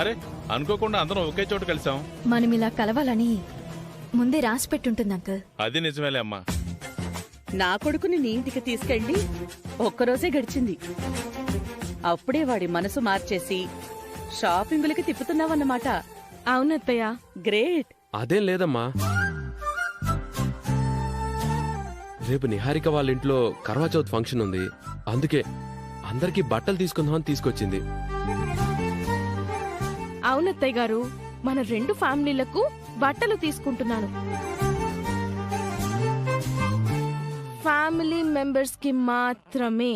అరే అనుకోకుండా అందరం ఒకే చోట కలిసాం. మనం ఇలా కలవాలని ముందే రాసి పెట్టుంటుంది అంకుల్. అది నిజమేలే అమ్మా. నా కొడుకుని నీ ఇంటికి తీసుకెళ్ళి ఒక్కరోజే గడిచింది, అప్పుడే వాడి మనసు మార్చేసి షాపింగులకి తిప్పుతున్నావన్నమాట. అవునత్తయ్య. గ్రేట్. అదేం లేదమ్మా, రేపు నిహారిక వాళ్ళ ఇంట్లో కర్వాచౌత్ ఫంక్షన్ ఉంది, అందుకే అందరికీ బట్టలు తీసుకుందామని తీసుకొచ్చింది. అవునత్తయ్య గారు, మన 2 ఫ్యామిలీలకు బట్టలు తీసుకుంటున్నాను. ఫ్యామిలీ మెంబర్స్ కి మాత్రమే.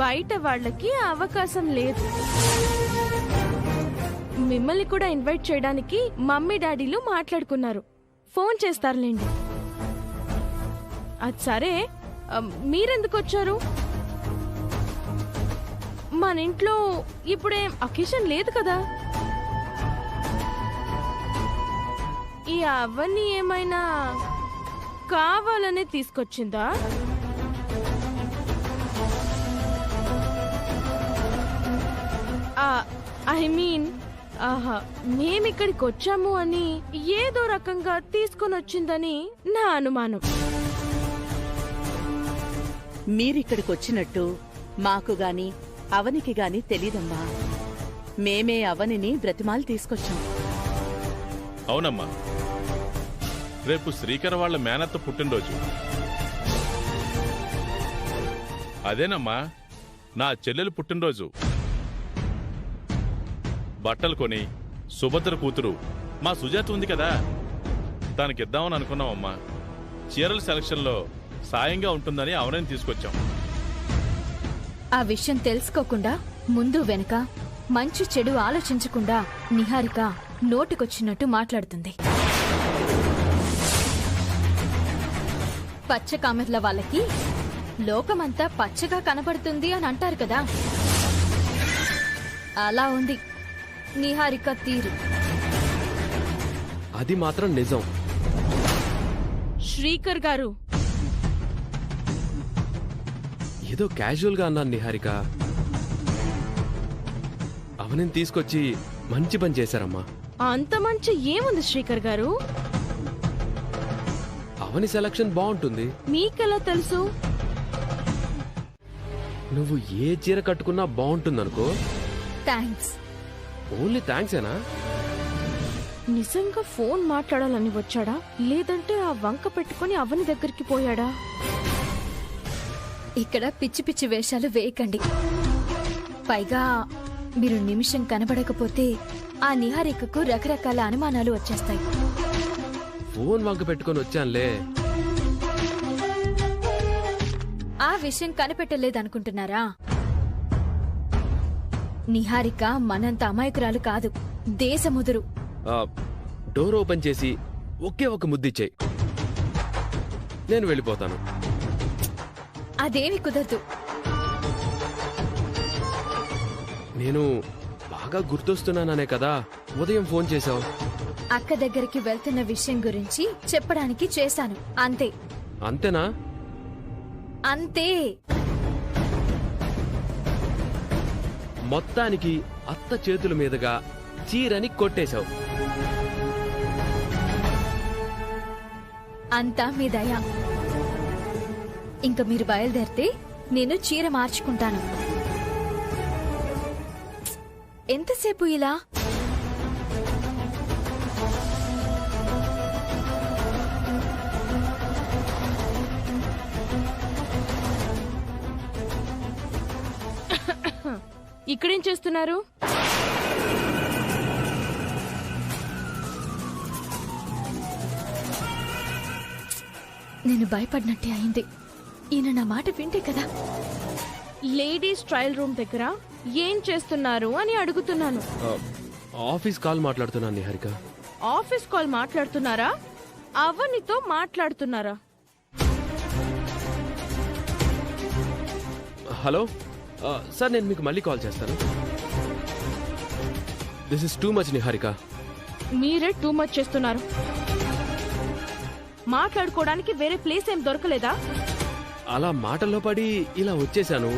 బయట వాళ్ళకి అవకాశం లేదు. మిమ్మల్ని కూడా ఇన్వైట్ చేయడానికి మమ్మీ డాడీలు మాట్లాడుకున్నారు. ఫోన్ చేస్తారులేండి. అది సరే, మీరెందుకు వచ్చారు? మన ఇంట్లో ఇప్పుడేం అకేషన్ లేదు కదా. ఈ అవన్నీ ఏమైనా కావాలనే తీసుకొచ్చిందా? ఐ మీన్, మేమిక్కడికి వచ్చాము అని ఏదో రకంగా తీసుకొని వచ్చిందని నా అనుమానం. మీరిక్కడికి వచ్చినట్టు మాకు గాని అవనికి గాని తెలీదమ్మా. మేమే అవనిని బ్రతిమాలు తీసుకొచ్చాం. అవునమ్మా, రేపు శ్రీకర్ వాళ్ళ మేనత్త పుట్టినరోజు. అదేనమ్మా, నా చెల్లెలు పుట్టినరోజు. బట్టలు కొని సుభద్ర కూతురు మా సుజాత ఉంది కదా, తనకిద్దామని అనుకున్నామమ్మా. చీరల సెలక్షన్లో సాయంగా ఉంటుందని అవనని తీసుకొచ్చాం. ఆ విషయం తెలుసుకోకుండా ముందు వెనక మంచి చెడు ఆలోచించకుండా నిహారిక నోటికొచ్చినట్టు మాట్లాడుతుంది. పచ్చ కామెర్ల వాళ్ళకి లోకమంతా పచ్చగా కనబడుతుంది అని అంటారు కదా, అలా ఉంది నిహారిక తీరు. అది మాత్రం నిజం. శ్రీకర్ గారు, ఏదో క్యాజువల్ గా అన్నాను నిహారిక. అవనిని తీసుకొచ్చి మంచి పని చేశారమ్మా. అంత మంచి ఏముంది శ్రీకర్ గారు? అవని సెలక్షన్ బాగుంటుంది. మీకెలా తెలుసు? నువ్వు ఏ చీర కట్టుకున్నా బాగుంటుందనుకో. థ్యాంక్స్. ఓన్లీ థ్యాంక్సేనా? నిజంగా ఫోన్ మాట్లాడాలని వచ్చాడా, లేదంటే ఆ వంక పెట్టుకుని అవని దగ్గరికి పోయాడా? ఇక్కడ పిచ్చి పిచ్చి వేషాలు వేయకండి. పైగా మీరు నిమిషం కనబడకపోతే ఆ నిహారికకు రకరకాల అనుమానాలు వచ్చేస్తాయి. ఫోన్ వంక పెట్టుకొని వచ్చానులే. ఆ విషయం కనిపెట్టలేదనుకుంటున్నారా? నిహారిక మనంత అమాయకురాలు కాదు, దేశముదురు. డోర్ ఓపెన్ చేసి ఒకే ఒక ముద్దిచ్చాయి, నేను వెళ్ళిపోతాను. అదేమి కుదరదు. నేను బాగా గుర్తొస్తున్నాననే కదా ఉదయం ఫోన్ చేశావు. అక్క దగ్గరికి వెళ్తున్న విషయం గురించి చెప్పడానికి చేశాను, అంతే. అంతేనా? అంతే. మొత్తానికి అత్త చేతుల మీదుగా చీరని కొట్టేశావు. అంతా మీ దయ. ఇంక మీరు బయలుదేరితే నేను చీర మార్చుకుంటాను. ఎంతసేపు ఇలా? ఇక్కడేం చేస్తున్నారు? నేను భయపడినట్టే అయింది. ఈయన నా మాట వింటే కదా. లేడీస్ ట్రయల్ రూమ్ దగ్గర ఏం చేస్తున్నారు అని అడుగుతున్నాను. ఆఫీస్ కాల్ మాట్లాడుతున్నాను నిహారిక. ఆఫీస్ కాల్ మాట్లాడుతున్నారా? అవనితో మాట్లాడుతున్నారా? హలో సార్, నేను మీకు మళ్ళీ కాల్ చేస్తాను. This is too much Niharika. మీరే టూ మచ్ చేస్తున్నారు. మాట్లాడుకోవడానికి వేరే ప్లేస్ ఏం దొరకలేదా? అలా మాటల్లో పడి ఇలా వచ్చేశాను.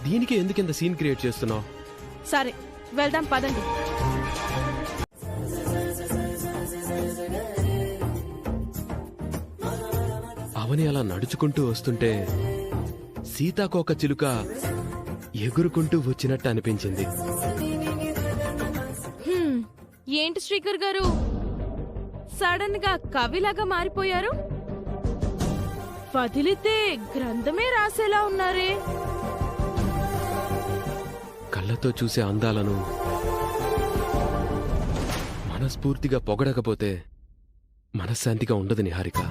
దీనికి ఎందుకింత సీన్ క్రియేట్ చేస్తున్నావు? సరే వెళ్దాం పదండి. అవని అలా నడుచుకుంటూ వస్తుంటే సీతాకోక చిలుక ఎగురుకుంటూ వచ్చినట్టు అనిపించింది. ఏంటి శ్రీకర్ గారు సడన్ గా కవిలాగా మారిపోయారు? వదిలితే గ్రంథమే రాసేలా ఉన్నారే. కళ్ళతో చూసే అందాలను మనస్ఫూర్తిగా పొగడకపోతే మనశ్శాంతిగా ఉండదు నిహారిక.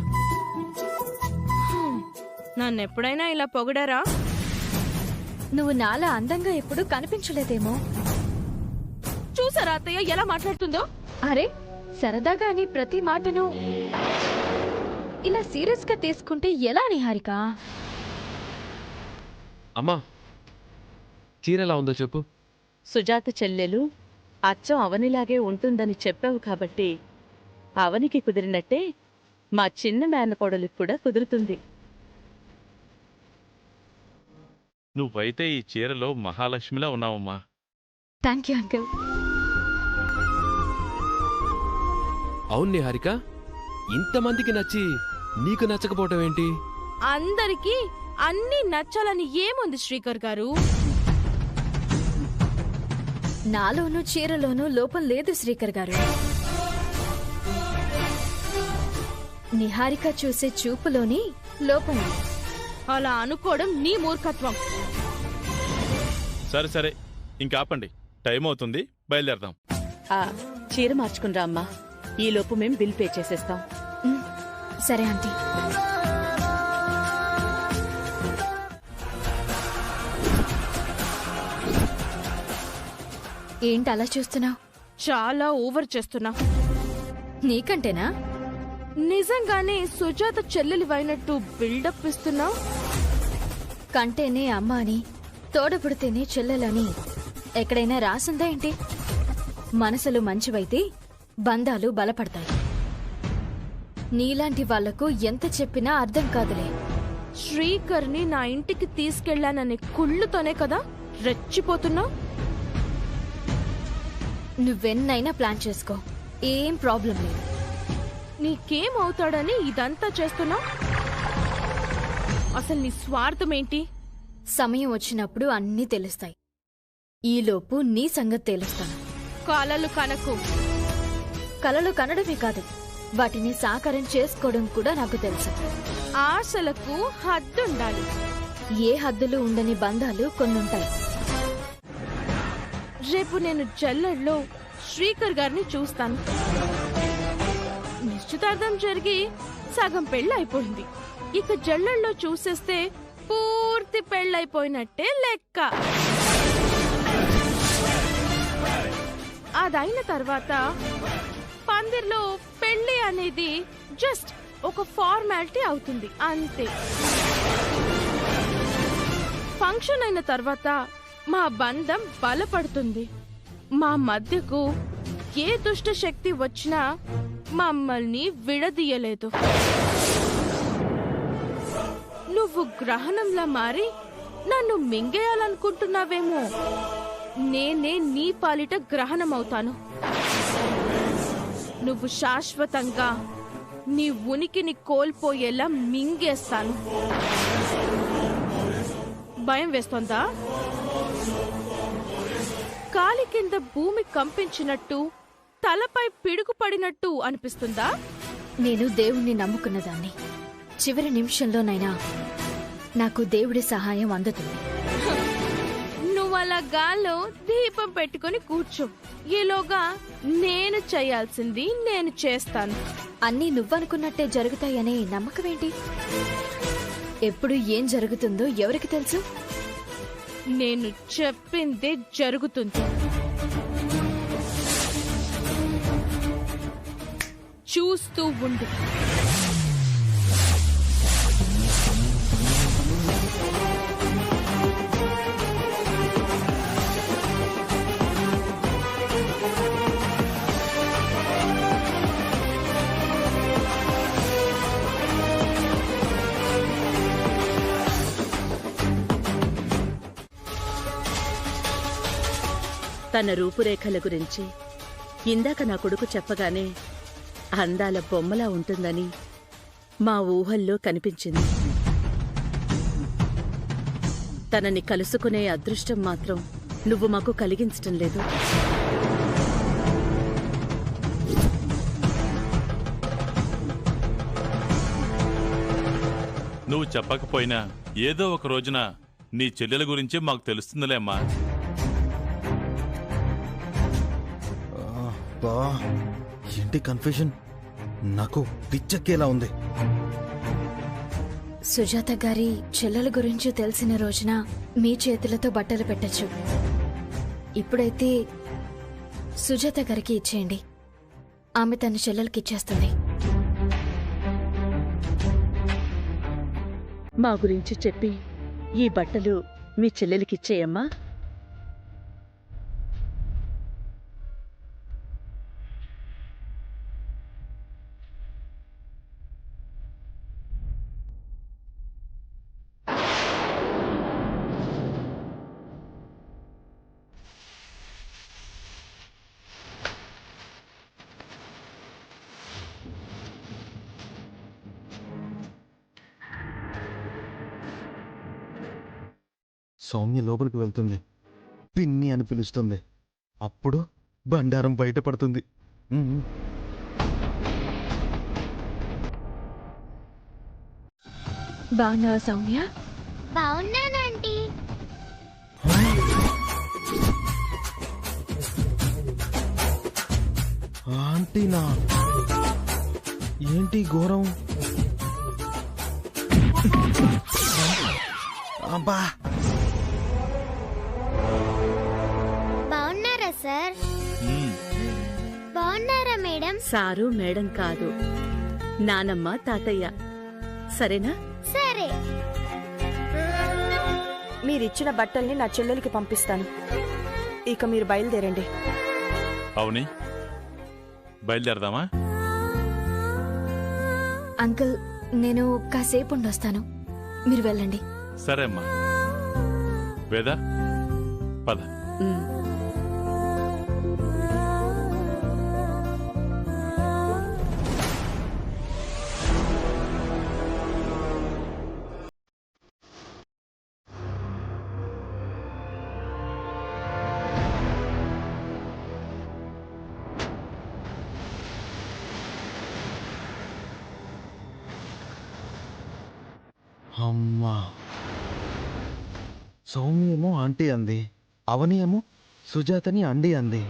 నన్నెప్పుడైనా ఇలా పొగడారా? నువ్వు నాలా అందంగా ఎప్పుడు కనిపించలేదేమో. చూసారా అత్తయ్య ఎలా మాట్లాడుతుందో? అరే సరదాగా అని ప్రతి మాటను ఇలా సీరియస్ గా తీసుకుంటే ఎలా నిహారిక? అమ్మా, చీర ఎలా ఉందో చెప్పు. సుజాత చెల్లెలు అచ్చం అవనిలాగే ఉంటుందని చెప్పావు కాబట్టి అవనికి కుదిరినట్టే మా చిన్న మేనకోడలికి కూడా కుదురుతుంది. నువ్వైతే ఈ చీరలో మహాలక్ష్మిలా ఉన్నావమ్మా. Thank you uncle. అవును నిహారిక, ఇంతమందికి నచ్చి నీకు నచ్చకపోవటం ఏంటి? అందరికీ అన్ని నచ్చాలని ఏముంది శ్రీకర్ గారు? నాలోనూ చీరలోనూ లోపం లేదు శ్రీకర్ గారు. నిహారిక చూసే చూపులోని లోపం ఉంది. అలా అనుకోవడం నీ మూర్ఖత్వం. సరే సరే ఇంకాపండి, టైం అవుతుంది, బయలుదేరదాం. ఆ చీర మార్చుకునిరా అమ్మా. ఈలోపు మేం బిల్ పే చేసేస్తాం. సరే ఆంటీ. ఏంటి అలా చూస్తున్నావు? చాలా ఓవర్ చేస్తున్నా. నీకంటేనా? నిజంగానే సుజాత చెల్లెలివైనట్టు బిల్డప్ ఇస్తున్నావు. కంటేనే అమ్మ అని, తోడపుడితేనే చెల్లెలని ఎక్కడైనా రాసుందా ఏంటి? మనసులు మంచివైతే బంధాలు బలపడతాయి. నీలాంటి వాళ్లకు ఎంత చెప్పినా అర్థం కాదులే. శ్రీకర్ని నా ఇంటికి తీసుకెళ్లాననే కుళ్ళుతోనే కదా రెచ్చిపోతున్నావు. నువ్వెన్నైనా ప్లాన్ చేసుకో, ఏం ప్రాబ్లం లేదు. నీకేమవుతాడని ఇదంతా చేస్తున్నావు? అసలు నీ స్వార్థం ఏంటి? సమయం వచ్చినప్పుడు అన్నీ తెలుస్తాయి. ఈలోపు నీ సంగతి తెలుస్తాను. కలలు కనకు. కలలు కనడమే కాదు, వాటిని సాకారం చేసుకోవడం కూడా నాకు తెలుసు. ఆశలకు హద్దుండాలి. ఏ హద్దులు ఉండని బంధాలు కొన్నుంటాయి. రేపు నేను జల్లెడ్లో శ్రీకర్ గారిని చూస్తాను. నిశ్చితార్థం జరిగి సగం పెళ్ళైపోయింది. ఇక జల్లెడ్లో చూసేస్తే పూర్తి పెళ్ళైపోయినట్టే లెక్క. అదైన తర్వాత పందిర్లో పెళ్లి అనేది జస్ట్ ఒక ఫార్మాలిటీ అవుతుంది అంతే. ఫంక్షన్ అయిన తర్వాత మా బంధం బలపడుతుంది. మా మధ్యకు ఏ దుష్ట శక్తి వచ్చినా మమ్మల్ని విడదీయలేదు. నువ్వు గ్రహణంలా మారి నన్ను మింగేయాలనుకుంటున్నావేమో. నేనే నీ పాలిట గ్రహణమవుతాను. నువ్వు శాశ్వతంగా నీ ఉనికిని కోల్పోయేలా మింగేస్తాను. భయం వేస్తోందా? కాలి కింద భూమి కంపించినట్టు, తలపై పిడుగు పడినట్టు అనిపిస్తుందా? నేను దేవుణ్ణి నమ్ముకున్నదాన్ని. చివరి నిమిషంలోనైనా నాకు దేవుడి సహాయం అందుతుంది. నువ్వలా గాల్లో దీపం పెట్టుకుని కూర్చో. ఈలోగా నేను చేయాల్సింది నేను చేస్తాను. అన్నీ నువ్వనుకున్నట్టే జరుగుతాయనే నమ్మకమేంటి? ఎప్పుడు ఏం జరుగుతుందో ఎవరికి తెలుసు? నేను చెప్పిందే జరుగుతుంది. చూస్తూ ఉండు. తన రూపురేఖల గురించి ఇందాక నా కొడుకు చెప్పగానే అందాల బొమ్మలా ఉంటుందని మా ఊహల్లో కనిపించింది. తనని కలుసుకునే అదృష్టం మాత్రం నువ్వు మాకు కలిగించటం లేదు. నువ్వు చెప్పకపోయినా ఏదో ఒక రోజున నీ చెల్లెల గురించి మాకు తెలుస్తుందిలే అమ్మా. బా ఏంటి కన్ఫ్యూజన్, నాకు పిచ్చెక్కేలా ఉంది. సుజాత గారి చెల్లెల గురించి తెలిసిన రోజున మీ చేతులతో బట్టలు పెట్టచ్చు. ఇప్పుడైతే సుజాత గారికి ఇచ్చేయండి, ఆమె తన చెల్లెలకి ఇచ్చేస్తుంది. మా గురించి చెప్పి ఈ బట్టలు మీ చెల్లెలికిచ్చేయమ్మా. సౌమ్య లోపలికి వెళ్తుంది, పిన్ని అని పిలుస్తుంది. అప్పుడు బండారం బయటపడుతుంది. బాగున్నావా సౌమ్య? బాగున్నానంటీ. ఆంటీనా? ఏంటి ఘోరం? అబ్బా, బాగున్నారా సార్? బాగున్నారా మేడం? సారు మేడం కాదు, నానమ్మ తాతయ్య. సరేనా? సరే. మీరిచ్చిన బట్టల్ని నా చెల్లెలికి పంపిస్తాను. ఇక మీరు బయలుదేరండి. అవుని, బయలుదేరదామా? అంకుల్, నేను కాసేపు ఉండొస్తాను, మీరు వెళ్ళండి. సరే అమ్మా. వేద, పద. ఉమ్. అమ్మా. సౌమ్య ఏమో ఆంటీ అంది, అవని ఏమో సుజాతని అండి అంది.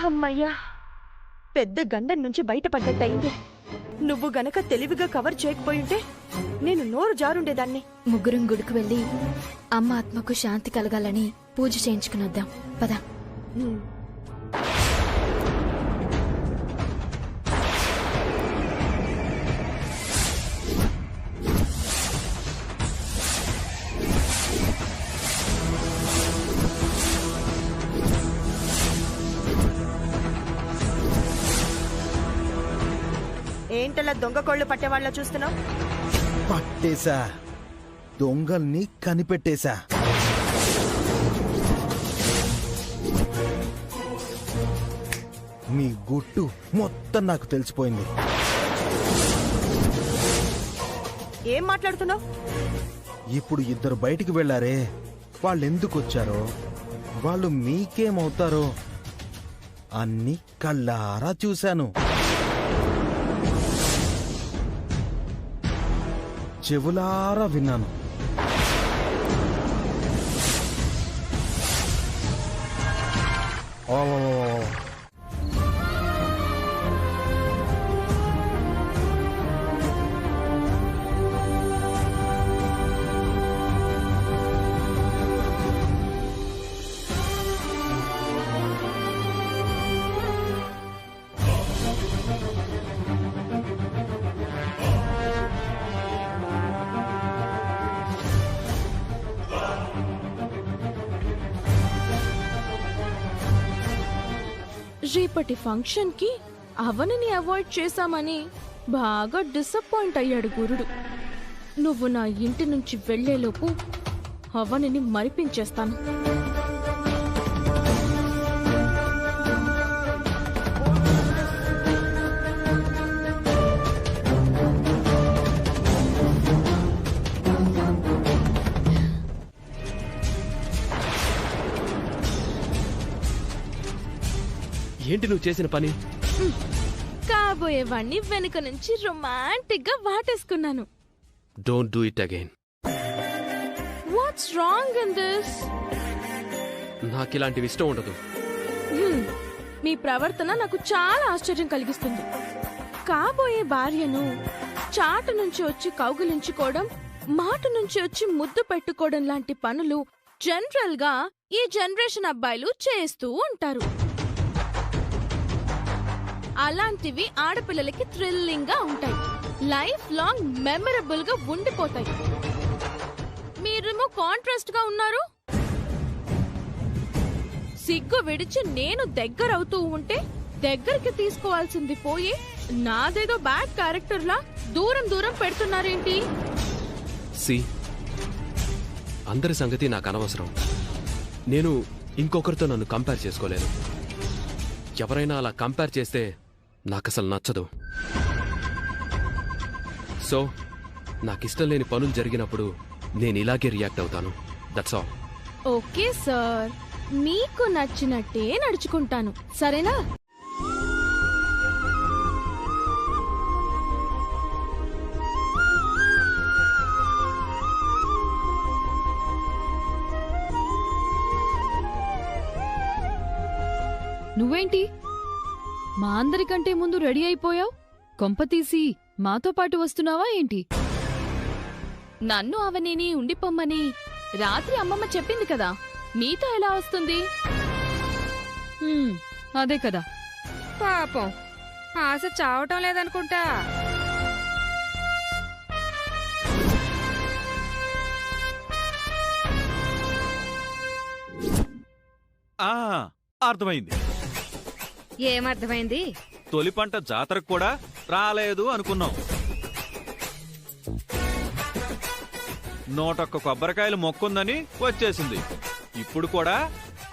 అమ్మయ్యా, పెద్ద గండం నుంచి బయటపడ్డట్టయింది. నువ్వు గనక తెలివిగా కవర్ చేయకపోయింటే నేను నోరు జారుండేదాన్ని. ముగ్గురం గుడికి వెళ్ళి అమ్మ ఆత్మకు శాంతి కలగాలని పూజ చేయించుకుని వద్దాం, పద. ఏంటలా దొంగ కోళ్లు పట్టేవాళ్ళ చూస్తున్నావు? పట్టేశా, దొంగల్ని కనిపెట్టేశా. మీ గుట్టు మొత్తం నాకు తెలిసిపోయింది. ఏం మాట్లాడుతున్నావు? ఇప్పుడు ఇద్దరు బయటికి వెళ్ళారే, వాళ్ళెందుకు వచ్చారో, వాళ్ళు మీకేమవుతారో అన్ని కళ్ళారా చూశాను. చెవులారా విన్నాను. ఓ రేపటి ఫంక్షన్ కి అవనిని అవాయిడ్ చేశామని బాగా డిసప్పాయింట్ అయ్యాడు గురుడు. నువ్వు నా ఇంటి నుంచి వెళ్లేలోపు అవనిని మరిపించేస్తాను. ఏంటి నువ్వు చేసిన పని? కాబోయేవాణ్ణి వెనుక నుంచి రొమాంటిక్ గా వాటేసుకున్నాను. Don't do it again. What's wrong in this? నాకు ఇలాంటివి ఇష్టం ఉండదు. మీ ప్రవర్తన నాకు చాలా ఆశ్చర్యం కలిగిస్తుంది. కాబోయే భార్యను చాటు నుంచి వచ్చి కౌగిలించుకోవడం, మాట నుంచి వచ్చి ముద్దు పెట్టుకోవడం లాంటి పనులు జనరల్ గా ఈ జనరేషన్ అబ్బాయిలు చేస్తూ ఉంటారు. అలాంటివి ఆడపిల్లలకి థ్రిల్లింగ్ గా ఉంటాయి, లైఫ్ లాంగ్ మెమరబుల్ గా ఉండిపోతాయి. మీరేమో కాంట్రాస్ట్ గా ఉన్నారు. సిగ్గు విడిచి నేను దగ్గరవుతూ ఉంటే దగ్గరికి తీసుకోవాల్సింది పోయి నాదేదో బ్యాడ్ క్యారెక్టర్ లా దూరం దూరం పెడుతున్నారేంటి? సి, అందరి సంగతి నాకు అనవసరం. నేను ఇంకొకరితో నన్ను కంపేర్ చేసుకోలేను. ఎవరైనా అలా కంపేర్ చేస్తే నాకసలు నచ్చదు. సో నాకిష్టం లేని పనులు జరిగినప్పుడు నేను ఇలాగే రియాక్ట్ అవుతాను. That's all. ఓకే సార్, మీకు నచ్చినట్టే నడుచుకుంటాను, సరేనా? నువ్వేంటి మా అందరికంటే ముందు రెడీ అయిపోయావు? కొంపతీసి మాతో పాటు వస్తున్నావా ఏంటి? నన్ను అవనిని ఉండిపోమ్మని రాత్రి అమ్మమ్మ చెప్పింది కదా, నీతో ఎలా వస్తుంది? అదే కదా. పాపం ఆశ చావటం లేదనుకుంటా. అర్థమైంది. ఏమర్థమైంది? తొలి పంట జాతరకు కూడా రాలేదు అనుకున్నాం. 101 కొబ్బరికాయలు మొక్కుందని వచ్చేసింది. ఇప్పుడు కూడా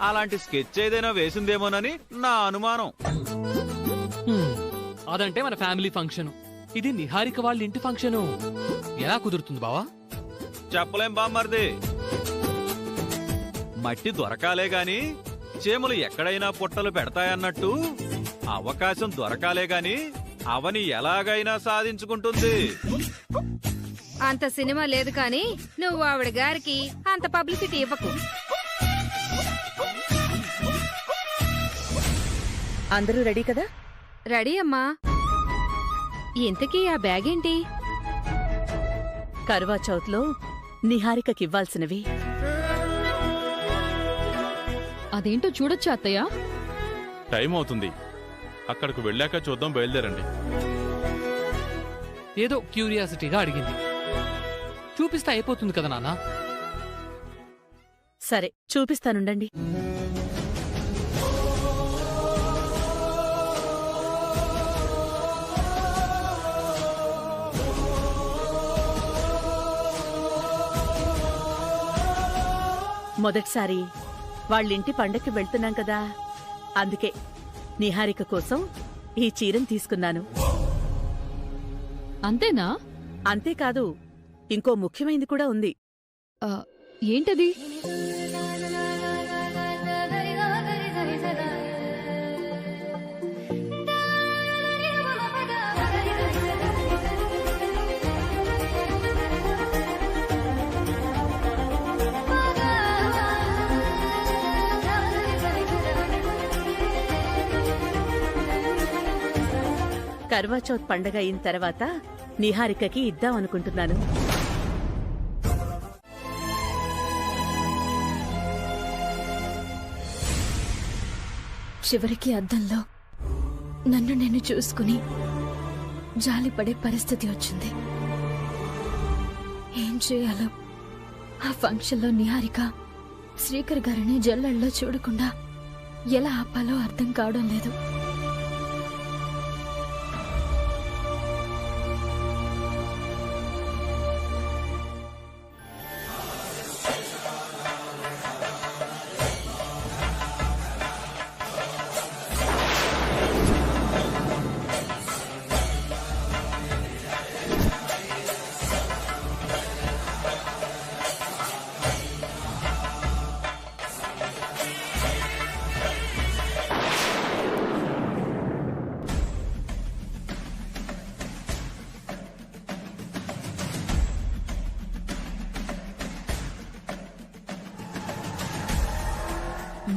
అలాంటి స్కెచ్ ఏదైనా వేసిందేమోనని నా అనుమానం. అదంటే మన ఫ్యామిలీ ఫంక్షన్, ఇది నిహారిక వాళ్ళ ఇంటి ఫంక్షన్. ఎలా కుదురుతుంది బావా? చెప్పలేం బామ్మర్ది. మట్టి దొరకాలే గాని చేములు ఎక్కడైనా పుట్టలు పెడతాయన్నట్టు అవకాశం దొరకాలే గాని అవని ఎలాగైనా సాధించుకుంటుంది. అంత సినిమా లేదు కానీ నువ్వు ఆవిడ గారికి అంత పబ్లిసిటీ ఇవ్వకు. అందరూ రెడీ కదా? రెడీ అమ్మా. ఇంతకీ ఆ బ్యాగ్ ఏంటి? కర్వా చౌత్లో నిహారికకివ్వాల్సినవి. అదేంటో చూడొచ్చా అత్తయ్య? టైం అవుతుంది, అక్కడికి వెళ్ళాక చూద్దాం. బయలుదేరండి. ఏదో క్యూరియాసిటీగా అడిగింది, చూపిస్తే అయిపోతుంది కదా నాన్న. సరే చూపిస్తానుండండి. మొదటిసారి వాళ్ళింటి పండక్కి వెళ్తున్నాం కదా, అందుకే నిహారిక కోసం ఈ చీరను తీసుకున్నాను. అంతేనా? అంతేకాదు, ఇంకో ముఖ్యమైనది కూడా ఉంది. ఏంటది? కర్వాచౌత్ పండగ అయిన తర్వాత నిహారికకి ఇద్దామనుకుంటున్నాను. చివరికి అద్దంలో నన్ను నేను చూసుకుని జాలిపడే పరిస్థితి వచ్చింది. ఏం చేయాలో ఆ ఫంక్షన్లో నిహారిక శ్రీకర్ గారిని జల్లెల్లో చూడకుండా ఎలా ఆపాలో అర్థం కావడం లేదు.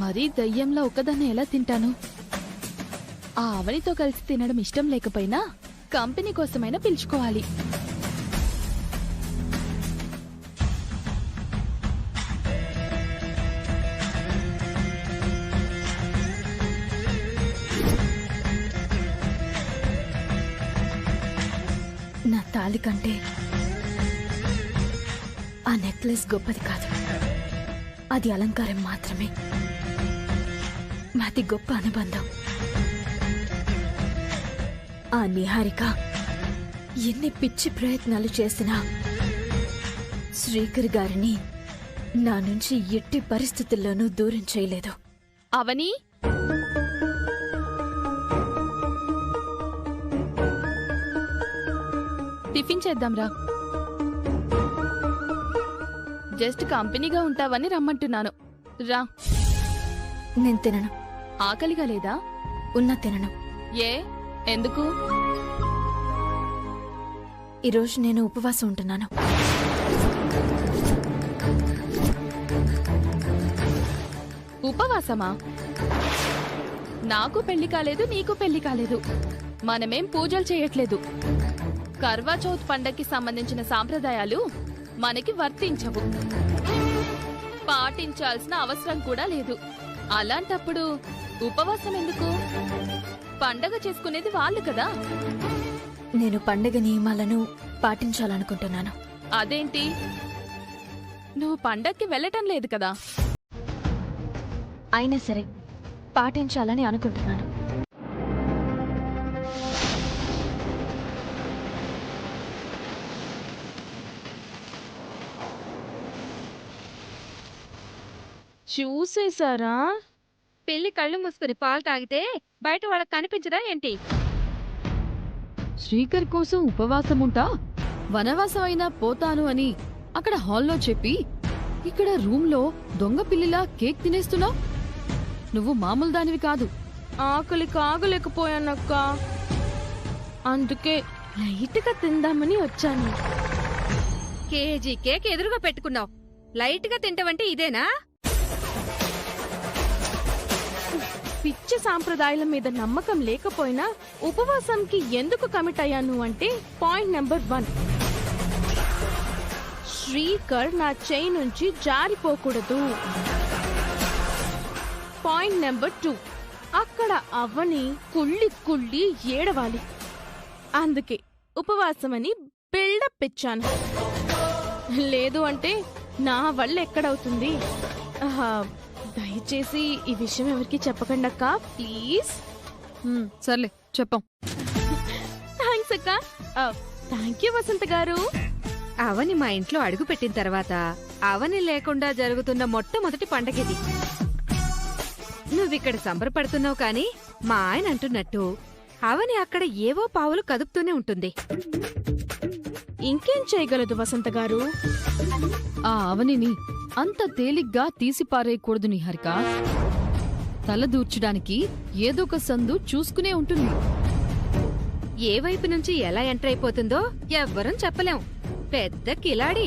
మరీ దయ్యంలా ఒక్కదాన్ని ఎలా తింటాను? ఆ అవనితో కలిసి తినడం ఇష్టం లేకపోయినా కంపెనీ కోసమైనా పిలుచుకోవాలి. నా తాళి కంటే ఆ నెక్లెస్ గొప్పది కాదు. అది అలంకారం మాత్రమే. మాది గొప్ప అనుబంధం. ఆ నిహారిక ఎన్ని పిచ్చి ప్రయత్నాలు చేసినా శ్రీకర్ గారిని నా నుంచి ఎట్టి పరిస్థితుల్లోనూ దూరం చేయలేదు. అవని, టిఫిన్ చేద్దాంరా. జస్ట్ కంపెనీగా ఉంటావని రమ్మంటున్నాను. రా. నేను తినను. ఆకలిగా లేదా? ఉన్నా తినను. ఏ? ఎందుకు? ఈరోజు నేను ఉపవాసం ఉంటున్నాను. ఉపవాసమా? నాకు పెళ్లి కాలేదు, నీకు పెళ్లి కాలేదు. మనమేం పూజలు చేయట్లేదు. కర్వా చౌత్ పండక్కి సంబంధించిన సాంప్రదాయాలు మనకి వర్తించవు. పాటించాల్సిన అవసరం కూడా లేదు. అలాంటప్పుడు ఉపవాసం ఎందుకు? పండగ చేసుకునేది వాళ్ళు కదా. నేను పండగ నియమాలను పాటించాలనుకుంటున్నాను. అదేంటి? నువ్వు పండక్కి వెళ్ళటం లేదు కదా. అయినా సరే పాటించాలని అనుకుంటున్నాను. చూసేశారా? పెళ్లి కళ్ళు మూసుకుని పాలు తాగితే బయట వాళ్ళకి కనిపించదా ఏంటి? శ్రీకర్ కోసం ఉపవాసముంటా వనవాసం అయినా పోతాను అని అక్కడ హాల్లో చెప్పి ఇక్కడ రూమ్లో దొంగ పిల్లిలా కేక్ తినేస్తున్నావు. నువ్వు మామూలు దానివి కాదు. ఆకలి కాగలేకపోయానక్క. అందుకే లైట్గా తిందామని వచ్చాను. కేజీ కేక్ ఎదురుగా పెట్టుకున్నావు. లైట్ గా తింటావంటే ఇదేనా? పిచ్చి సాంప్రదాయాల మీద నమ్మకం లేకపోయినా ఉపవాసంకి ఎందుకు కమిట్ అయ్యాను అంటే పాయింట్ నెంబర్ 1, శ్రీకర్ నా చెయ్యి నుంచి జారిపోకూడదు. పాయింట్ నెంబర్ 2, అక్కడ అవ్వని కుళ్ళి కుళ్ళి ఏడవాలి. అందుకే ఉపవాసమని బిల్డప్ ఇచ్చాను. లేదు అంటే నా వల్ల ఎక్కడవుతుంది. దయచేసి ఈ విషయం ఎవరికి చెప్పకండి అక్క, ప్లీజ్. సర్లే చెప్పం. థ్యాంక్స్ అక్క. థ్యాంక్ యూ వసంత గారు. అవని మా ఇంట్లో అడుగు పెట్టిన తర్వాత అవని లేకుండా జరుగుతున్న మొట్టమొదటి పండగిది. నువ్విక్కడ సంబరపడుతున్నావు కానీ మా ఆయన అంటున్నట్టు అవని అక్కడ ఏవో పావులు కదుపుతూనే ఉంటుంది. ఇంకేం చేయగలదు వసంత గారు? ఆ అవనిని అంత తేలిగ్గా తీసిపారేయకూడదు నిహారిక. తలదూర్చడానికి ఏదొక సందు చూసుకునే ఉంటుంది. ఏ వైపు నుంచి ఎలా ఎంటర్ అయిపోతుందో ఎవ్వరం చెప్పలేం. పెద్ద కిలాడి.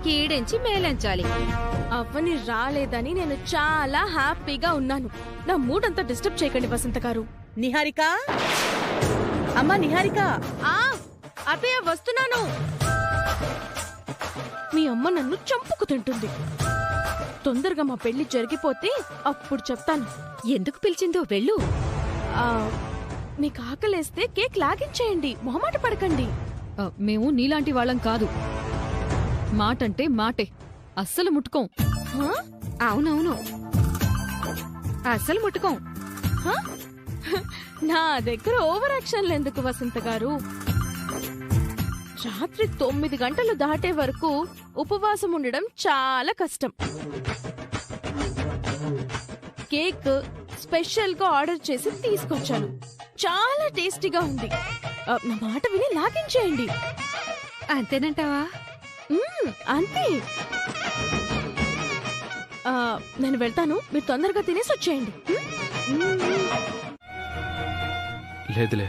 కీడించి మేలంచాలి. అవ్వని రాలేదని నేను చాలా హ్యాపీగా ఉన్నాను. నా మూడ్ అంతా డిస్టర్బ్ చేయకండి వసంత గారు. నిహారిక, అమ్మా నిహారిక. అత్తయ్య వస్తున్నాను. మీ అమ్మ నన్ను చంపుకు తింటుంది. తొందరగా మా పెళ్లి జరిగిపోతే అప్పుడు చెప్తాను. ఎందుకు పిలిచిందో వెళ్ళు. మీకు ఆకలేస్తే కేక్ లాగించేయండి, మొహమాట పడకండి. మేము నీలాంటి వాళ్ళం కాదు. మాటంటే మాటే, అస్సలు ముట్టుకోం. అవునవును, అస్సలు ముట్టుకోం. నా దగ్గర ఓవర్ యాక్షన్లు ఎందుకు వసంత గారు? రాత్రి 9 గంటలు దాటే వరకు ఉపవాసం ఉండడం చాలా కష్టం. కేక్ స్పెషల్ గా ఆర్డర్ చేసి తీసుకొచ్చాను. చాలా టేస్టీగా ఉంది. నా మాట విని లాగించేయండి. అంతేనంటావా? అంతే. నేను వెళ్తాను, మీరు తొందరగా తినేసి వచ్చేయండి. లేదులే.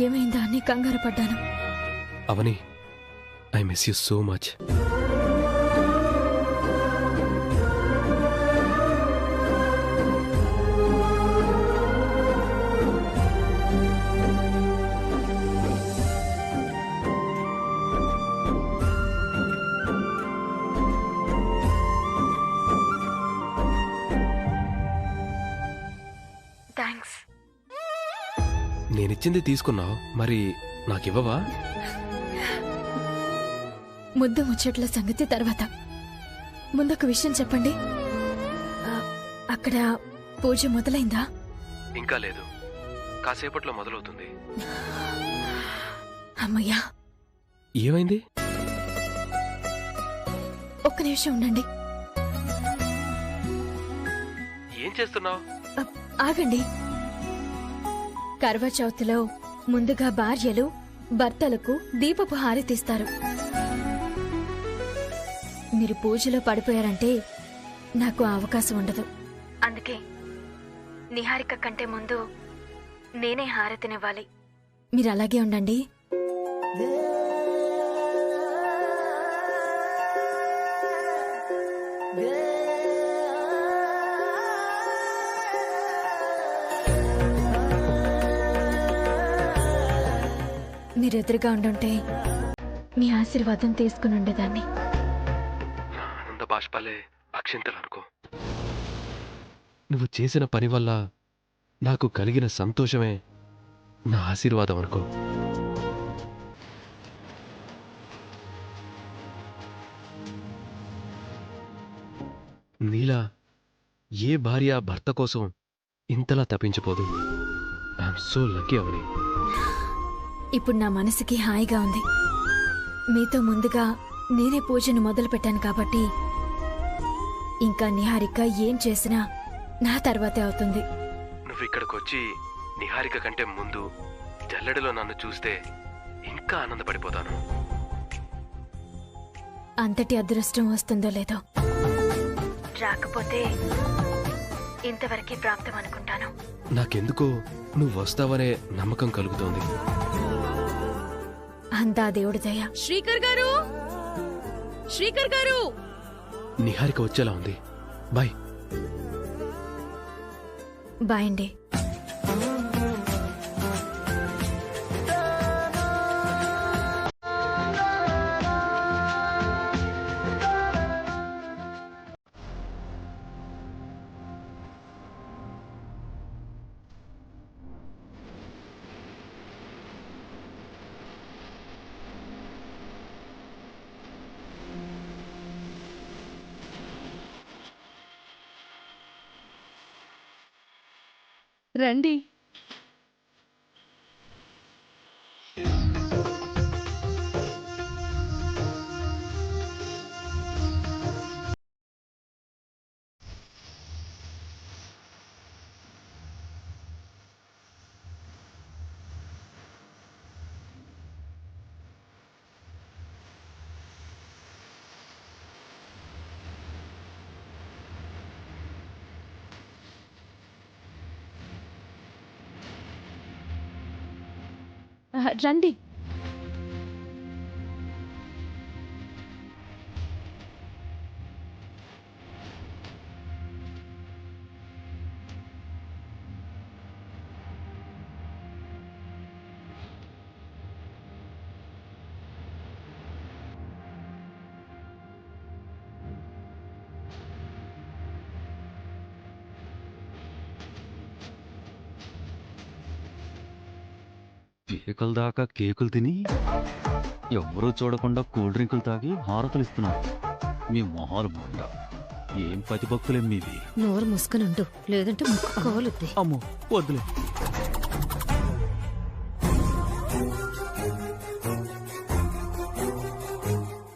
ఏమైందా అని కంగారు పడ్డాను. Avani, I miss you so much. నేనిచ్చింది తీసుకున్నావు, మరి నాకివ్వవా? ముద్దు ముచ్చట్ల సంగతి తర్వాత ముందొక విషయం చెప్పండి. అక్కడ పూజ మొదలైందా? ఇంకా లేదు, కాసేపట్లో మొదలవుతుంది. అమ్మయ్యా. ఏమైంది? ఒక్క నిమిషం ఉండండి. ఏం చేస్తున్నావు? ఆగండి. కర్వా చౌత్లో ముందుగా భార్యలు భర్తలకు దీపపు హారతిస్తారు. మీరు పూజలో పడిపోయారంటే నాకు ఆ అవకాశం ఉండదు. అందుకే నిహారిక కంటే ముందు నేనే హారతినివ్వాలి. మీరు అలాగే ఉండండి. మీరెదురుగా ఉండుంటే మీ ఆశీర్వాదం తీసుకుని ఉండేదాన్ని. ఆనంద బాష్పాలే అక్షింతలు అనుకో. నువ్వు చేసిన పని వల్ల నాకు కలిగిన సంతోషమే నా ఆశీర్వాదం అనుకో. నీలా ఏ భార్య భర్త కోసం ఇంతలా తప్పించిపోదు. ఐఎమ్ సో లక్కీ అవని. ఇప్పుడు నా మనసుకి హాయిగా ఉంది. మీతో ముందుగా నేనే పూజను మొదలు పెట్టాను కాబట్టి ఇంకా నిహారిక ఏం చేసినా నా తర్వాతే అవుతుంది. నువ్వు ఇక్కడికొచ్చి నిహారిక కంటే ముందు జల్లెడలో నన్ను చూస్తే ఇంకా ఆనందపడిపోతాను. అంతటి అదృష్టం వస్తుందో లేదో, రాకపోతే ఇంతవరకే ప్రాప్తం అనుకుంటాను. నాకెందుకో నువ్వు వస్తావనే నమ్మకం కలుగుతోంది. అంతా దేవుడి దయ. శ్రీకర్ గారు, శ్రీకర్ గారు. నిహారిక వచ్చేలా ఉంది. బాయ్. బాయ్ అండి. రండి. రండి. పీకల దాకా కేకులు తిని ఎవ్వరూ చూడకుండా కూల్ డ్రింకులు తాగి హారతులు ఇస్తున్నారు. మీ మొహాలు బండ. ఏం పతిభక్తులేం మీవి. నోరు మూసుకునుండు, లేదంటే ముక్కోలుద్ది. అమ్మో వద్దులే.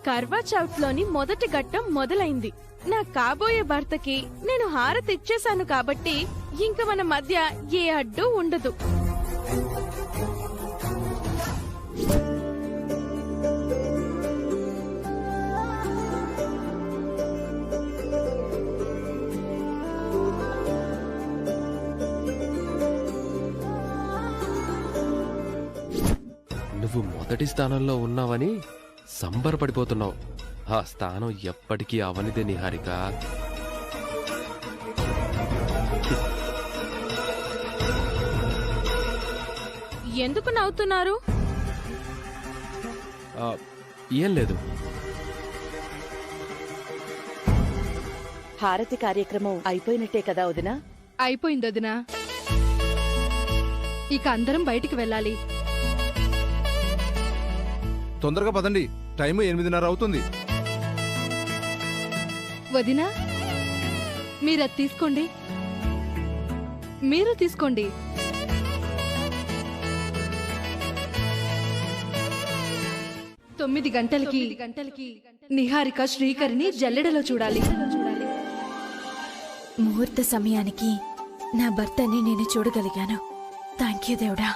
కర్వా చౌత్లోని మొదటి ఘట్టం మొదలైంది. నా కాబోయే భర్తకి నేను హారతి ఇచ్చేశాను కాబట్టి ఇంక మన మధ్య ఏ అడ్డు ఉండదు. నువ్వు మొదటి స్థానంలో ఉన్నావని సంబరపడిపోతున్నావు. ఆ స్థానం ఎప్పటికీ అవనిదే నిహారిక. ఎందుకు నవ్వుతున్నారు? ఏం లేదు. హారతి కార్యక్రమం అయిపోయినట్టే కదా వదినా? అయిపోయింది వదినా. ఇక అందరం బయటికి వెళ్ళాలి. తొందరగా పదండి, టైము 8:30 అవుతుంది. వదినా, మీరది తీసుకోండి. మీరు తీసుకోండి. తొమ్మిది గంటలకి నిహారిక శ్రీకరిని జల్లెడలో చూడాలి. ముహూర్త సమయానికి నా భర్తని నేను చూడగలిగాను. థ్యాంక్ యూ దేవుడా.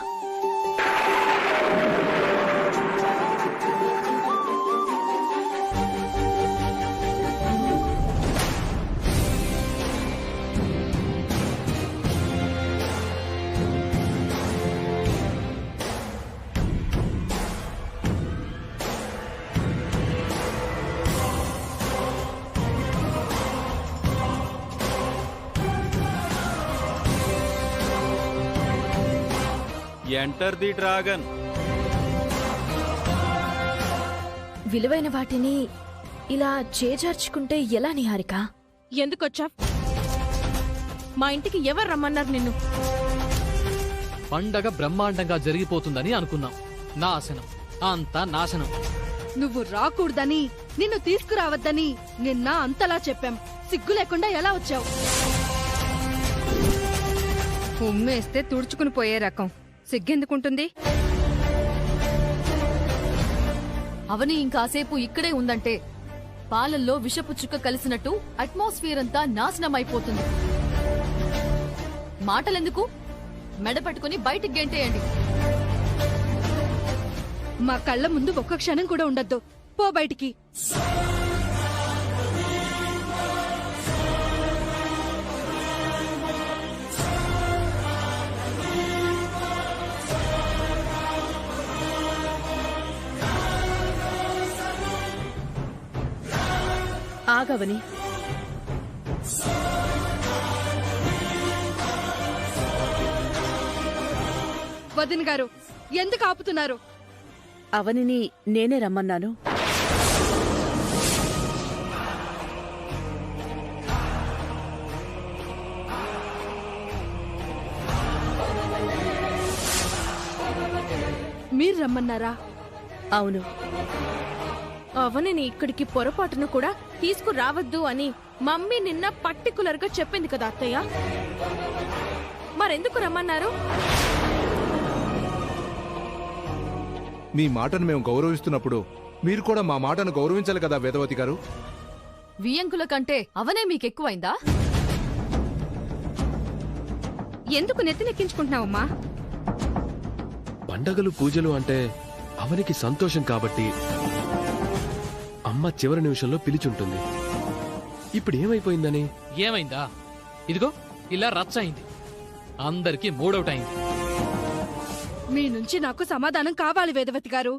Enter the dragon. విలువైన వాటిని ఇలా చేజార్చుకుంటే ఎలా నిహారిక? ఎందుకొచ్చా? మా ఇంటికి ఎవరు రమ్మన్నారు నిన్ను? పండగ బ్రహ్మాండంగా జరిగిపోతుందని అనుకున్నాం. నాశనం, అంతా నాశనం. నువ్వు రాకూడదని, నిన్ను తీసుకురావద్దని నిన్న అంతలా చెప్పాం. సిగ్గు లేకుండా ఎలా వచ్చావు? ఉమ్మేస్తే తుడుచుకుని పోయే రకం. సిగ్గెందుకుంటుంది? అవని ఇంకాసేపు ఇక్కడే ఉందంటే పాలల్లో విషపు చుక్క కలిసినట్టు అట్మాస్ఫియర్ అంతా నాశనం అయిపోతుంది. మాటలెందుకు? మెడ పట్టుకుని బయటికి గెంటేయండి. మా కళ్ళ ముందు ఒక్క క్షణం కూడా ఉండద్దు. పో బయటికి. ఆగవని. వదిన గారు, ఎందుకు ఆపుతున్నారు? అవనిని నేనే రమ్మన్నాను. మీరు రమ్మన్నారా? అవును. అవనిని ఇక్కడికి పొరపాటును కూడా తీసుకురావద్దు అని మమ్మీ నిన్న పర్టికులర్ గా చెప్పింది కదా అత్తయ్య. మరెందుకు రమ్మన్నారు? మీ మాటను మేము గౌరవిస్తున్నప్పుడు మీరు కూడా మా మాటను గౌరవించాలి కదా వేదవతి గారు. వియంకుల కంటే అవనే మీకెక్కువైందా? ఎందుకు నెత్తినెక్కించుకుంటున్నావమ్మా? పండగలు పూజలు అంటే అవనికి సంతోషం కాబట్టి అమ్మ చివరి నిమిషంలో పిలిచుంటుంది. ఇప్పుడు ఏమైపోయిందని? ఏమైందా? ఇదిగో ఇలా రచ్చ అయింది. అందరికీ మూడౌట్ అయింది. మీ నుంచి నాకు సమాధానం కావాలి వేదవతి గారు.